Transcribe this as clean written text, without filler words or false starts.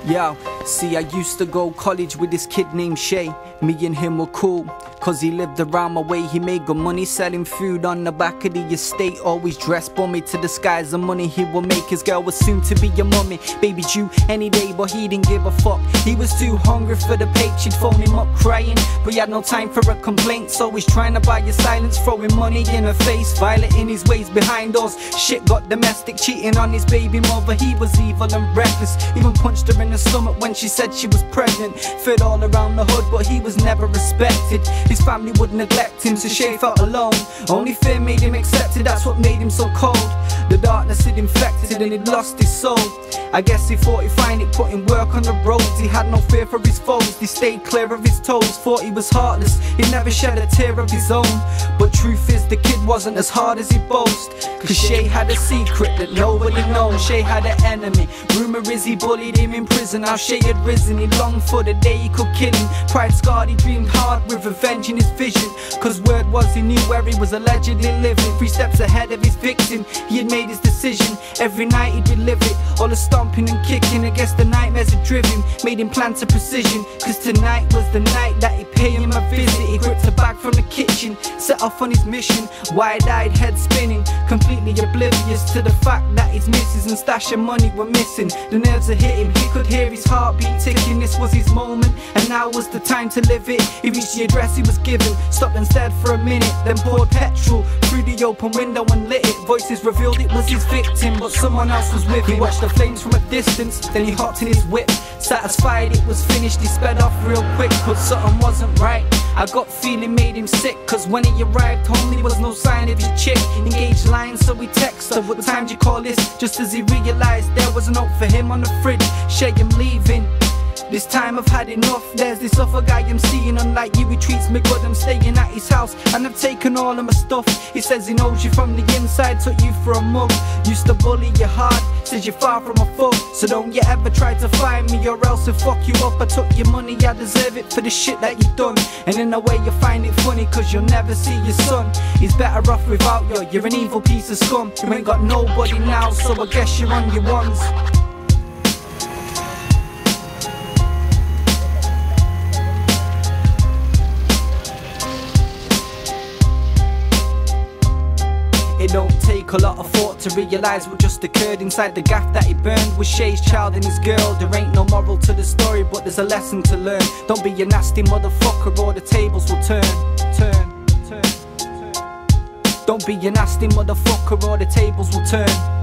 Yo, see, I used to go college with this kid named Shay. Me and him were cool, cause he lived around my way. He made good money selling food on the back of the estate. Always dressed bummy to disguise the money he would make. His girl was soon to be a mummy, baby due any day, but he didn't give a fuck. He was too hungry for the paycheck. She'd phone him up crying, but he had no time for a complaint. So he's trying to buy your silence, throwing money in her face, violating his ways behind doors. Shit got domestic, cheating on his baby mother. He was evil and reckless, even punched her in the stomach when she said she was pregnant. Fed all around the hood, but he was never respected. His family would neglect him, so Shay felt alone. Only fear made him accepted, that's what made him so cold. The darkness had infected and he'd lost his soul. I guess he thought he'd find it putting work on the roads. He had no fear for his foes, they stayed clear of his toes. Thought he was heartless, he never shed a tear of his own. But truth is the kid wasn't as hard as he boasts, cause Shay had a secret that nobody knows. Shay had an enemy, rumour is he bullied him in prison. How Shay had risen, he longed for the day he could kill him. Pride scarred, he dreamed hard with revenge in his vision, cause word was he knew where he was allegedly living. 3 steps ahead of his victim, he had made his decision. Every night he'd relive it, all the stomping and kicking. I guess the nightmares had driven, made him plan to precision, cause tonight was the night that he'd pay him a visit. He gripped a bag from the kitchen, set off on his mission, wide-eyed, head spinning, completely oblivious to the fact that his missus and stash of money were missing. The nerves had hit him, he could hear his heartbeat ticking. This was his moment, and now was the time to live it. He reached the address he was given, stopped and stared for a minute, then poured petrol through the open window and lit it. Voices revealed it was his victim, but someone else was with him. He watched the flames from a distance, then he hopped in his whip. Satisfied it was finished, he sped off real quick, but something wasn't right. I got feeling made him sick, cause when he arrived home there was no sign of his chick. Engaged line, so he texted her, what time did you call this? Just as he realised there was a note for him on the fridge. Shay, I'm leaving, this time I've had enough. There's this other guy I'm seeing, unlike you, he treats me good. I'm staying at his house and I've taken all of my stuff. He says he knows you from the inside, took you for a mug. Used to bully you hard, says you're far from a foe. So don't you ever try to find me or else I'll fuck you up. I took your money, I deserve it for the shit that you done. And in a way you find it funny, cause you'll never see your son. He's better off without you, you're an evil piece of scum. You ain't got nobody now, so I guess you're on your ones. It don't take a lot of thought to realise what just occurred inside the gaff that he burned. Was Shay's child and his girl. There ain't no moral to the story, but there's a lesson to learn. Don't be a nasty motherfucker or the tables will turn. Don't be a nasty motherfucker or the tables will turn.